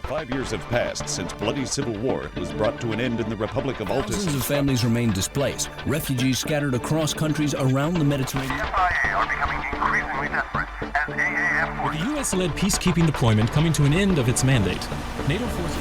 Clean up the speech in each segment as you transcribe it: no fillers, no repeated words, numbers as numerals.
5 years have passed since bloody civil war was brought to an end in the Republic of Altus. Thousands of families remain displaced. Refugees scattered across countries around the Mediterranean. The FIA are becoming increasingly desperate as AAF With the U.S.-led peacekeeping deployment coming to an end of its mandate, NATO forces...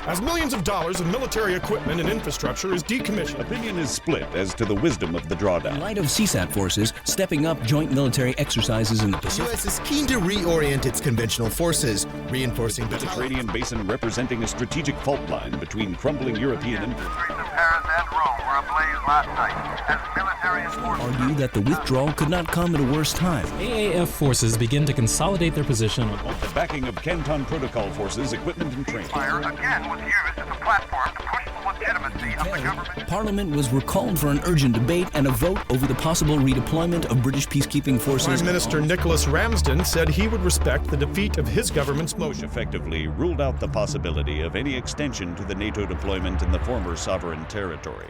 As millions of dollars of military equipment and infrastructure is decommissioned. Opinion is split as to the wisdom of the drawdown. In light of CSAT forces stepping up joint military exercises in the The Pacific. U.S. is keen to reorient its conventional forces, reinforcing The Mediterranean basin representing a strategic fault line between crumbling European The streets of Paris and Rome were ablaze last night as military enforcement Argue that the withdrawal could not come at a worse time. AAF forces begin to consolidate their position on the backing of Canton Protocol forces, equipment and training. fire again was used as a platform to push the legitimacy of the government. Parliament was recalled for an urgent debate and a vote over the possible redeployment of British peacekeeping forces. Prime Minister Nicholas Ramsden said he would respect the defeat of his government's motion. Effectively ruled out the possibility of any extension to the NATO deployment in the former sovereign territory.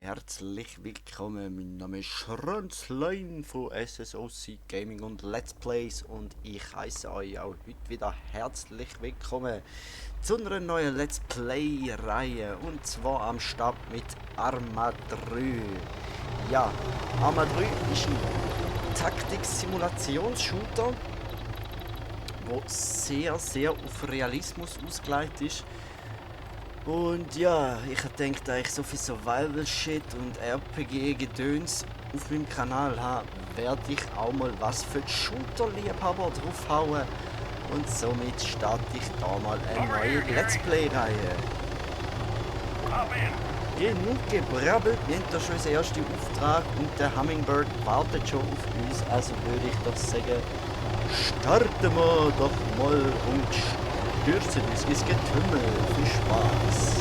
Herzlich willkommen, mein Name ist Schrönzlein von SSOC Gaming und Let's Plays und ich heiße euch auch heute wieder herzlich willkommen zu einer neuen Let's Play Reihe und zwar am Start mit Arma 3. Ja, Arma 3 ist ein Taktik-Simulations-Shooter, der sehr auf Realismus ausgelegt ist. Und ja, ich denke, da ich so viel Survival-Shit und RPG-Gedöns auf meinem Kanal habe, werde ich auch mal was für die Shooter-Liebhaber draufhauen. Und somit starte ich da mal eine neue Let's Play-Reihe. Genug gebrabbelt, wir haben da schon den ersten Auftrag und der Hummingbird wartet schon auf uns. Also würde ich doch sagen, starten wir doch mal und stürzen uns ins Getümmel. Viel Spaß!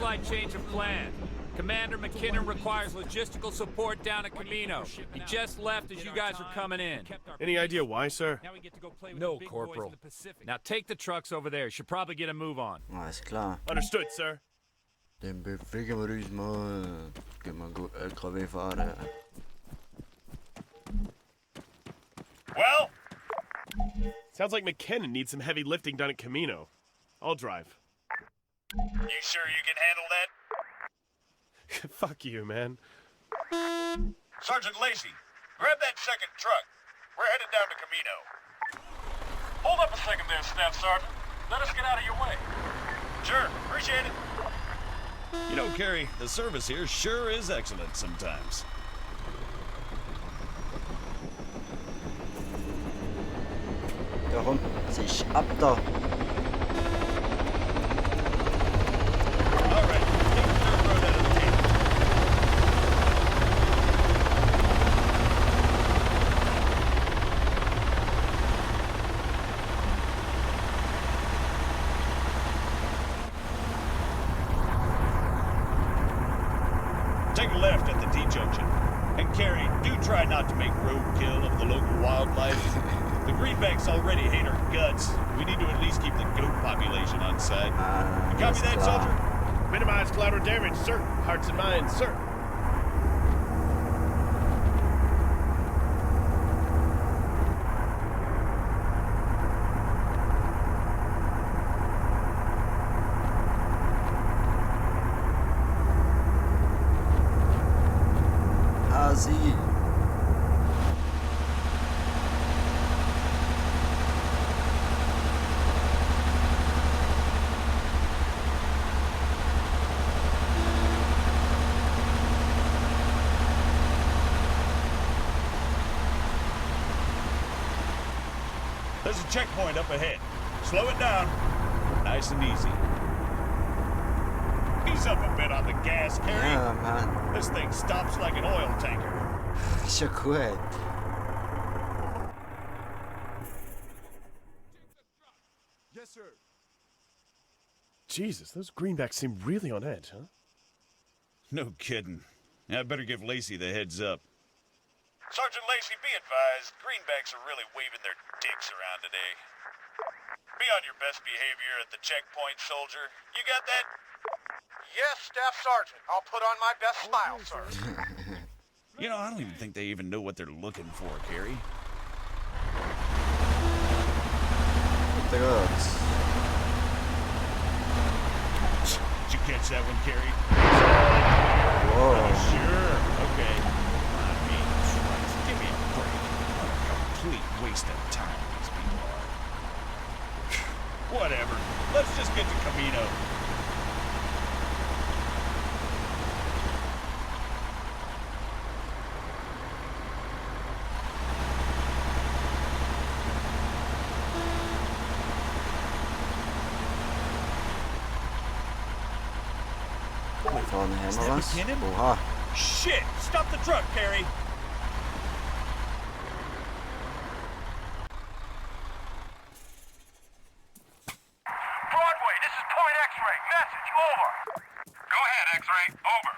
slight change of plan. Commander McKinnon requires logistical support down at Camino. He just left as you guys were coming in. Any idea why, sir? No, Corporal. Now take the trucks over there. Should probably get a move on. Alles klar. Understood, sir. Dann bewegen wir uns mal. Gehen wir gut LKW fahren. Well? Sounds like McKinnon needs some heavy lifting done at Camino. I'll drive. You sure you can handle that? Fuck you, man. Sergeant Lacey, grab that second truck. We're headed down to Camino. Hold up a second there, Staff Sergeant. Let us get out of your way. Sure, appreciate it. You know, Carrie, the service here sure is excellent sometimes. Ja komm, ziehst ab da. All right, take the dirt road out of the table. Take a left at the T-junction. And Carrie, do try not to make roadkill of the local wildlife. The greenbacks already hate our guts. We need to at least keep the goat population on side. You copy that, soldier? Minimize collateral damage, sir. Hearts and minds, sir. Asi. There's a checkpoint up ahead. Slow it down. Nice and easy. Ease up a bit on the gas, Carrie. Ja, Mann. This thing stops like an oil tanker. Ist ja gut. Yes, sir. Jesus, those greenbacks seem really on edge, huh? No kidding. I better give Lacey the heads up. Sergeant Lacey, be advised, greenbacks are really waving their dicks around today. Be on your best behavior at the checkpoint, soldier. You got that? Yes, Staff Sergeant. I'll put on my best smile, sir. You know, I don't even think they even know what they're looking for, Carrie. What the gods? Did you catch that one, Carrie? Whoa. Oh, sure. Okay. I mean, Christ, give me a break. What a complete waste of time these people are. Whatever. Let's just get to Camino. Vorne haben wir was. McKinnon? Oha. Shit! Stop the truck, Carrie! Broadway, this is Point X-Ray. Message, over. Go ahead, X-Ray. Over.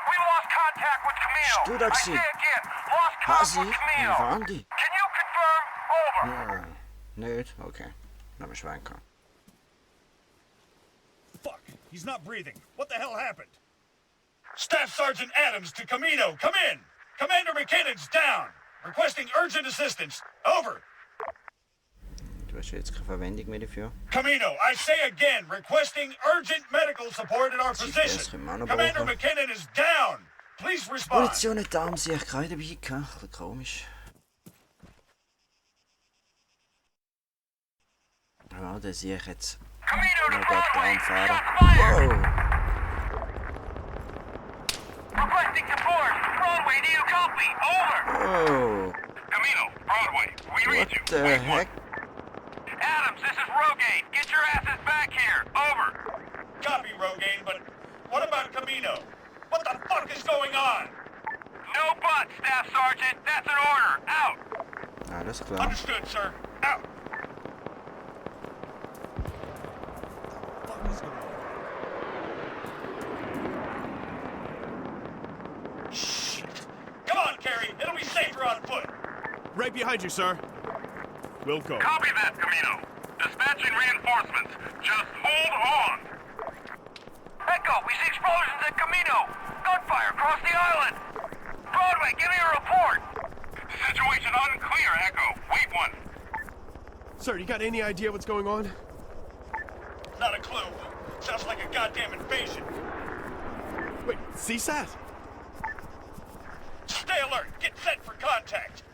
We lost contact with Camino. I Studaxi. say again, lost contact Hasi? with Camino. Wie waren die? Can you confirm? Over. Nicht? Okay. Dann ich reinkommen. Fuck! He's not breathing. What the hell happened? Staff Sergeant Adams to Camino. Come in! Commander McKinnon's down! Requesting urgent assistance. Over! Du hast jetzt keine Verwendung mehr dafür. Camino, I say again, requesting urgent medical support at our Das position. können wir auch noch Commander brauchen. McKinnon is down. Please respond. Munition nicht da, haben sie echt keine dabei gehabt. Ein bisschen komisch. Ja, da sehe ich jetzt. Camino to Noch Broadway. dort fahren. Shots fired. Wow! Requesting support. Broadway, do you copy? Over. Oh! Camino, Broadway. We read What you. the Wait, heck? Adams, this is Rogaine. Get your asses back here. Over. Copy, Rogaine, but what about Camino? What the fuck is going on? No buts, Staff Sergeant. That's an order. Out. Alles klar. Understood, sir. Out. What the fuck is going on? Right behind you, sir. Wilco. Copy that, Camino. Dispatching reinforcements. Just hold on. Echo, we see explosions at Camino. Gunfire across the island. Broadway, give me a report. Situation unclear, Echo. Wait one. Sir, you got any idea what's going on? Not a clue. Sounds like a goddamn invasion. Wait, CSAT? Stay alert. Get set for contact.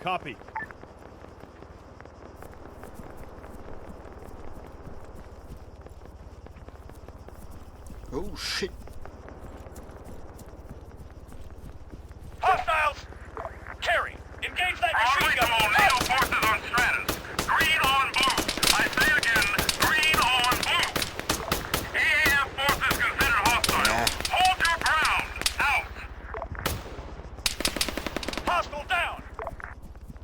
Copy. Oh shit. Hostiles! Carry! Engage that Broadway machine to gun! all NATO forces on Stratus. Green on blue. I say again, green on blue. EAF forces considered hostile. Yeah. Hold your ground. Out. Hostile down!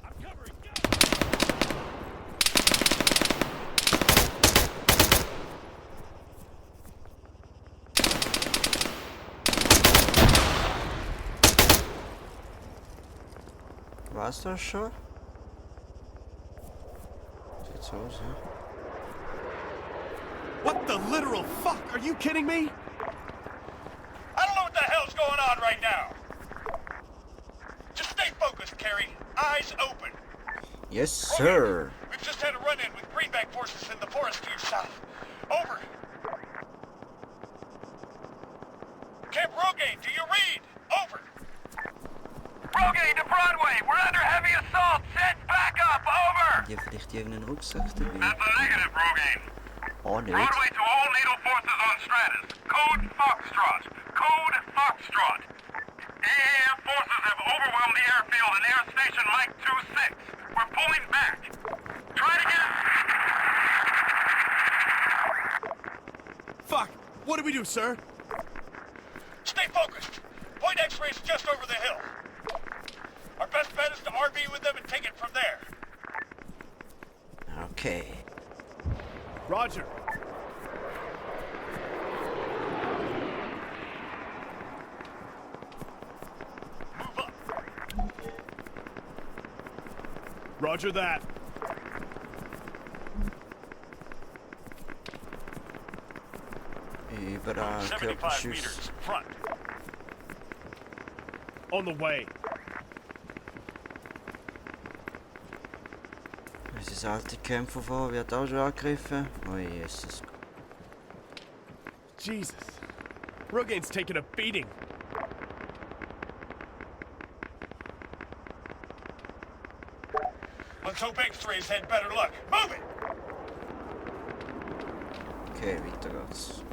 I'm covering. Go! War's das schon? Sieht so aus, ja. What the literal fuck? Are you kidding me? I don't know what the hell's going on right now. Just stay focused, Carrie. Eyes open. Yes, sir. We've just had a run-in with greenback forces in the forest to your south. Over. Camp Rogaine, do you read? Over. Rogaine to Broadway. We're under heavy assault. Send backup. Over. Die vielleicht irgendeinen Rucksack dabei. That's a negative, Rogaine. Oh, nicht. Broadway to all NATO forces on Stratus. Code Foxtrot. Code Foxtrot. EAF forces have overwhelmed the airfield and Air Station Mike 2-6. We're pulling back. Try to get... Fuck! What do we do, sir? Stay focused. Point X-ray's just over the hill. Our best bet is to RV with them and take it from there. Okay. Roger. Move up. Roger that. Überall 75 Körperschuss. meters. Front. On the way. Unser alte Kämpfer vor wird auch schon angegriffen. Oh Jesus. Jesus. Rogaine's taking a beating. Let's hope X-rays had better luck. Move it! Okay, weiter geht's.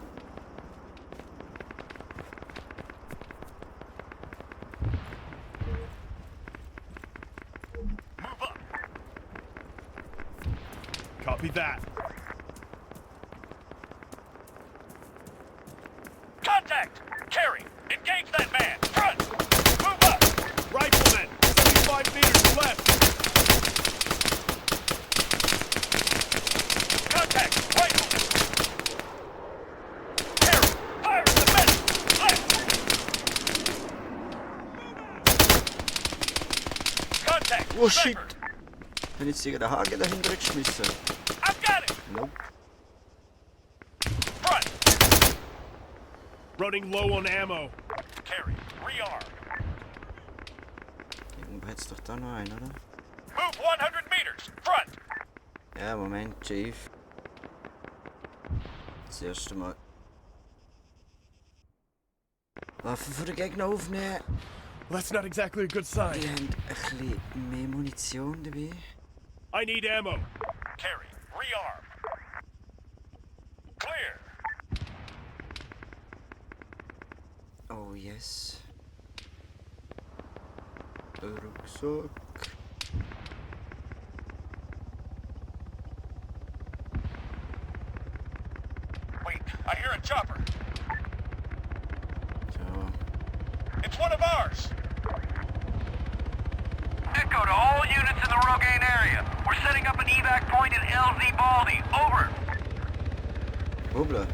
Move up. Copy that. Contact! Carry! Engage that man! Front! Move up! Rifleman! 75 meters left! Contact! Rifle! Carry! Fire in the middle! Left! Contact! Oh shit! Sniper! Bin jetzt irgendeinen Haken dahinter geschmissen? I've got it! Nope. Front! Running low on ammo. Carry! Rearm! Irgendwo hat's doch da noch einen, oder? Move 100 meters! Front! Ja, Moment, Chief. Das erste Mal. Waffen von den Gegner aufnehmen. Well, that's not exactly a good sign. Die haben ein bisschen mehr Munition dabei. I need ammo. Carry! Rearm! Clear! Oh yes. Rucksack. Wait, I hear a chopper. So. It's one of ours. Echo to all units in the Rogaine area. We're setting up an evac point in LZ Baldy. Over. Hoopla.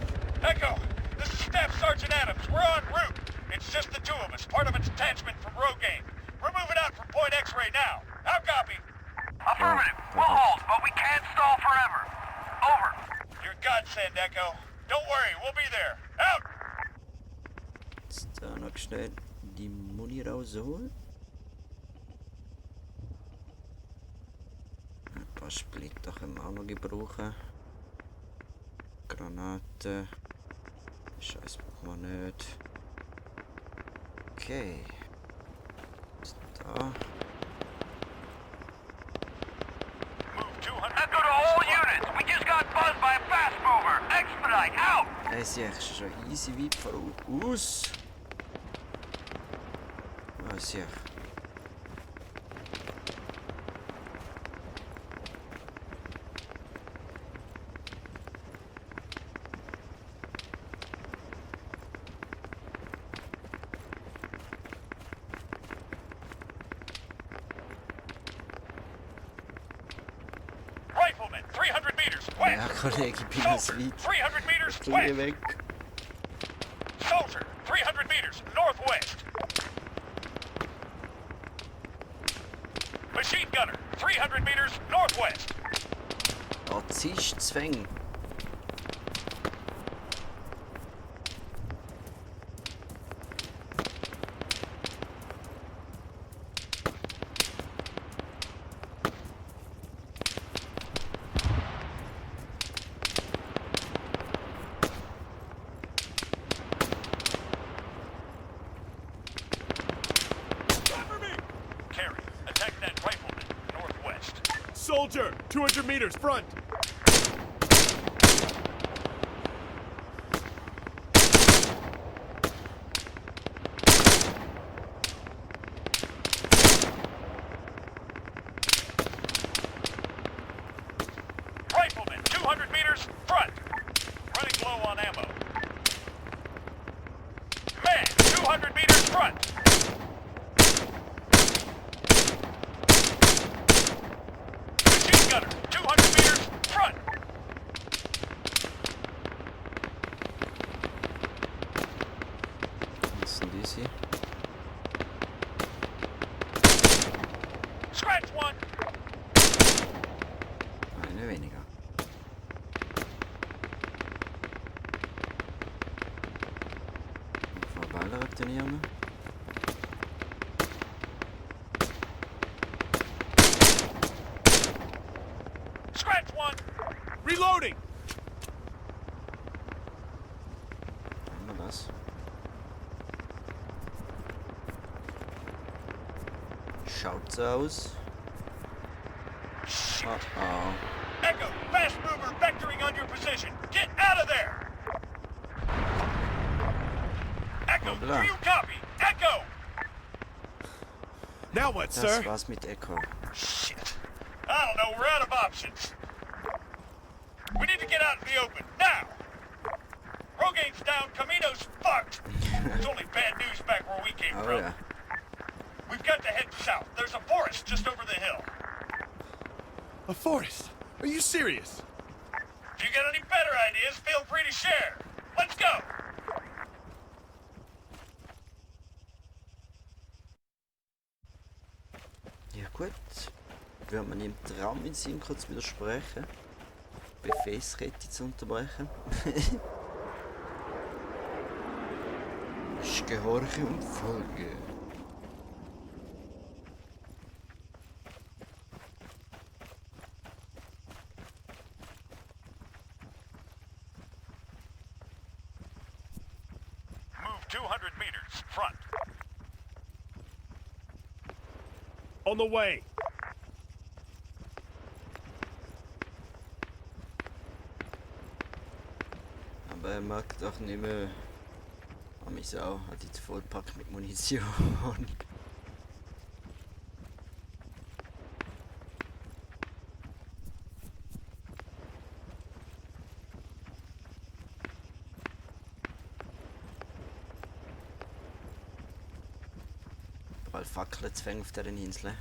Echo, this is Staff Sergeant Adams. We're en route. It's just the two of us, part of a detachment from Rogaine. We're moving out from point X-ray now. How copy? Affirmative. We'll hold, but we can't stall forever. Over. You're a godsend, Echo. Don't worry, we'll be there. Out! Jetzt noch schnell die Muni rausholen. Ein paar Splitter können wir auch noch gebrauchen. Granaten. Scheiß brauchen wir nicht. Okay. Jetzt da. Echo to all units. We just got buzzed by a fast mover. Expedite. Out. Der sieht eigentlich schon easy weit voraus. Was hier? Rifleman, 300 meters Ja, west. Kollege, ich bin jetzt Soldier, weit. 300 meters Geh west. weg. Soldier, 300 meters northwest. Machine gunner, 300 meters northwest. Da ziehst du Zwäng. Carry, attack that rifleman northwest. Soldier, 200 meters front. Rifleman, 200 meters front. Running low on ammo. Man, 200 meters front. Machine gunner, 200 meters front. Was sind das hier? Scratch one. Eine weniger. Verballert den Junge. Scratch one. Reloading. Haben wir das? Schaut's aus. Oh oh. Echo, fast mover vectoring on your position. Get out of there. Echo, do Hoppla. you copy? Echo. Now what, Das sir? war's mit Echo. Shit. I don't know, we're out of options. We need to get out in the open, now! Rogaine's down, Camino's fucked! It's only bad news back where we came Oh from. ja. We've got to head south. There's a forest just over the hill. A forest? Are you serious? If you got any better ideas, feel free to share. Let's go! Ja gut. Würde man im Trauminsinn kurz widersprechen. Befehlskette zu unterbrechen. Ich gehorche und folge. Move 200 meters, front. On the way. Aber er mag doch nicht mehr. Meine Sau hat jetzt vollpackt mit Munition. Überall Fackeln zu auf dieser Insel.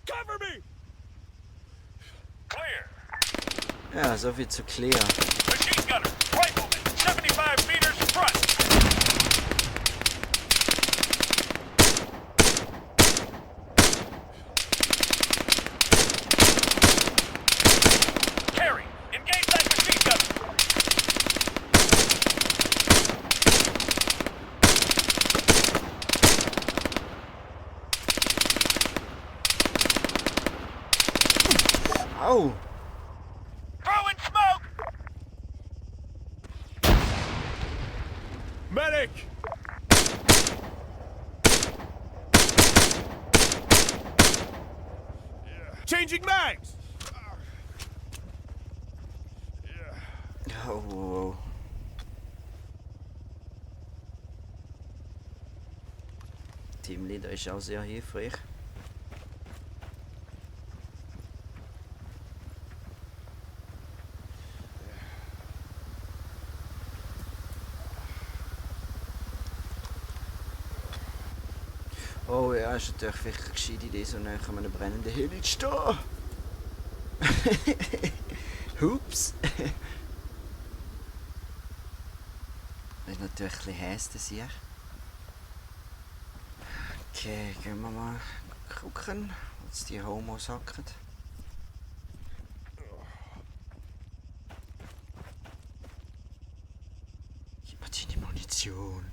Cover me! Clear. Ja, so viel zu clear. Machine gunner, rifleman, 75 meters front. Wow! Throwing smoke! Medic! Changing mags! Oh, wow. Teamleader ist auch sehr hilfreich. Oh ja, ist natürlich vielleicht eine gescheite Idee, so nah an einem brennenden Himmel zu stehen. Hups. Das ist natürlich ein bisschen heiß, das hier. Okay, gehen wir mal gucken, was die Homos hacken. Gib mir deine Munition.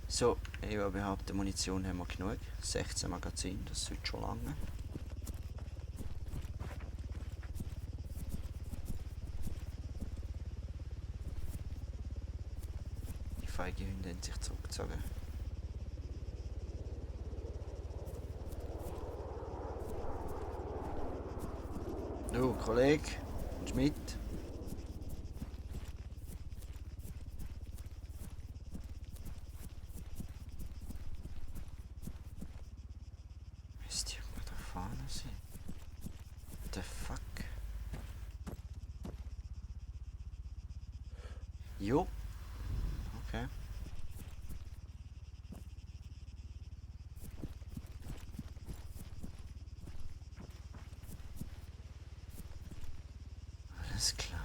So, ich behaupte, Munition haben wir genug. 16 Magazine, das sollte schon lange. Die feige Hunde haben sich zurückgezogen. Du, Kollege, kommst du mit? Müsste irgendwo da vorne sein. What the fuck? Jo. Okay. Alles klar.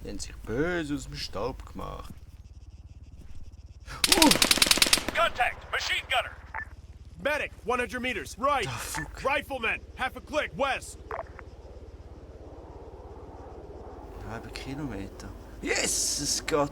Die haben sich böse aus dem Staub gemacht. Contact! Machine gunner! Medic, 100 meters, right! Oh, fuck. Rifleman, half a click, west! Einen halben Kilometer. Jesus Gott!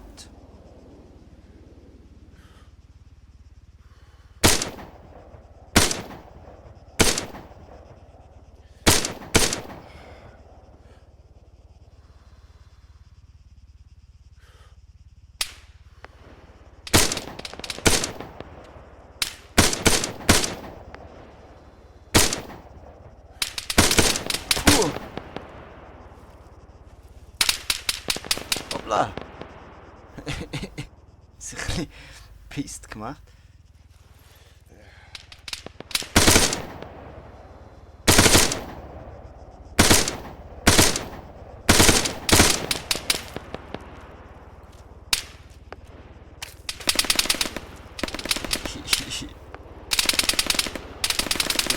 Hoppla! Ist ein bisschen pisst gemacht.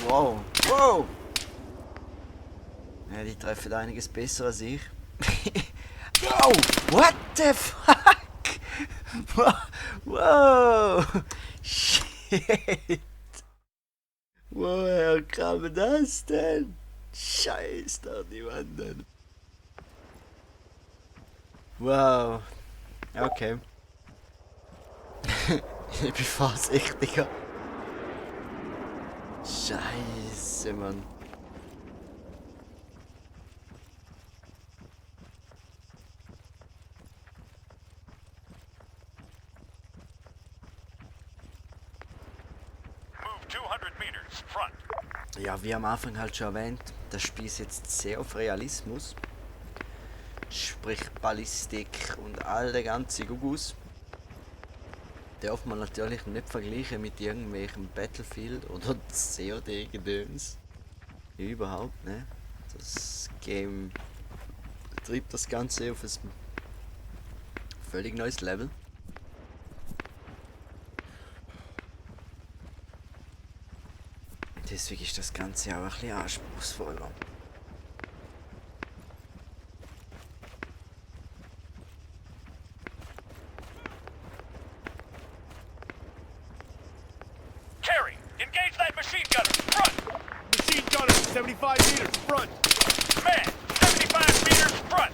Wow, wow! Ja, die treffen einiges besser als ich. Wow! What the fuck? Wow! Shit! Woher kam das denn? Scheiß da die Wanden. Wow. Okay. Ich bin vorsichtiger. Scheiße, Mann. Move 200 meters, front. Ja, wie am Anfang halt schon erwähnt, das Spiel setzt sehr auf Realismus. Sprich Ballistik und all der ganze Gugus. Darf man natürlich nicht vergleichen mit irgendwelchem Battlefield oder COD-Gedöns. Überhaupt, ne? Das Game treibt das Ganze auf ein völlig neues Level. Deswegen ist das Ganze auch ein bisschen anspruchsvoller. Carry! Engage that machine gunner, front! Machine gunner, 75 meters, front! Man, 75 meters, front!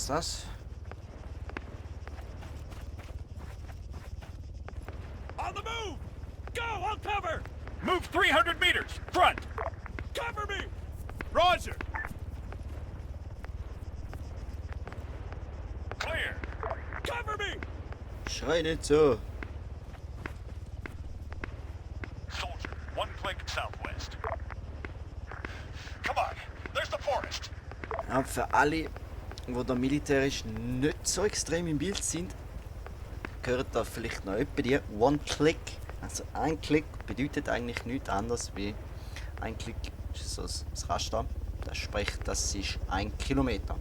war's das? On the move! Go, I'll cover! Move 300 meters, front! Cover me! Roger! Clear! Cover me! Schrei nicht so. Soldier, one click southwest. Come on, there's the forest. Ja, für alle, die da militärisch nicht so extrem im Bild sind, gehört da vielleicht noch etwa die One-Click. Also ein Klick bedeutet eigentlich nichts anderes wie ein Klick ist so das Raster. Das spricht, das ist 1 Kilometer.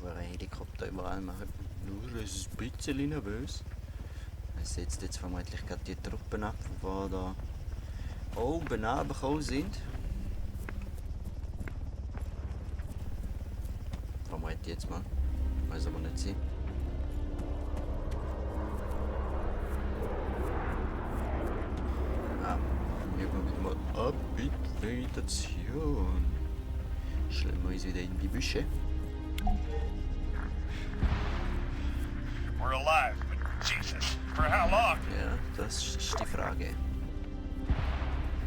Ein Helikopter überall machen. Nur es ist ein bisschen nervös. Er setzt jetzt vermutlich gerade die Truppen ab, die da oben runtergekommen sind. Vermute ich jetzt mal. Weiß aber nicht sein. Ah, wir machen mal Updation. Stellen wir uns wieder in die Büsche. We're alive, but Jesus, for how long? Ja, das ist die Frage.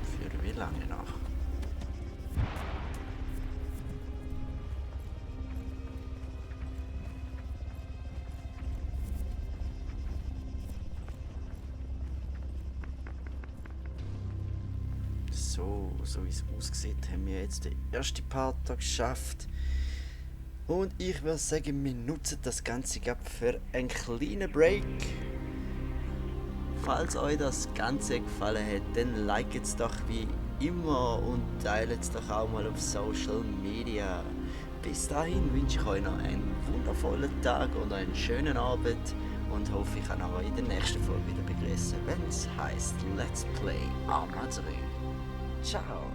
Für wie lange noch? So wie es aussieht, haben wir jetzt den ersten Part geschafft. Und ich würde sagen, wir nutzen das Ganze für einen kleinen Break. Falls euch das Ganze gefallen hat, dann liket es doch wie immer und teilt es doch auch mal auf Social Media. Bis dahin wünsche ich euch noch einen wundervollen Tag und einen schönen Abend und hoffe, ich kann euch in der nächsten Folge wieder begrüßen, wenn es heißt Let's Play Arma 3. Ciao!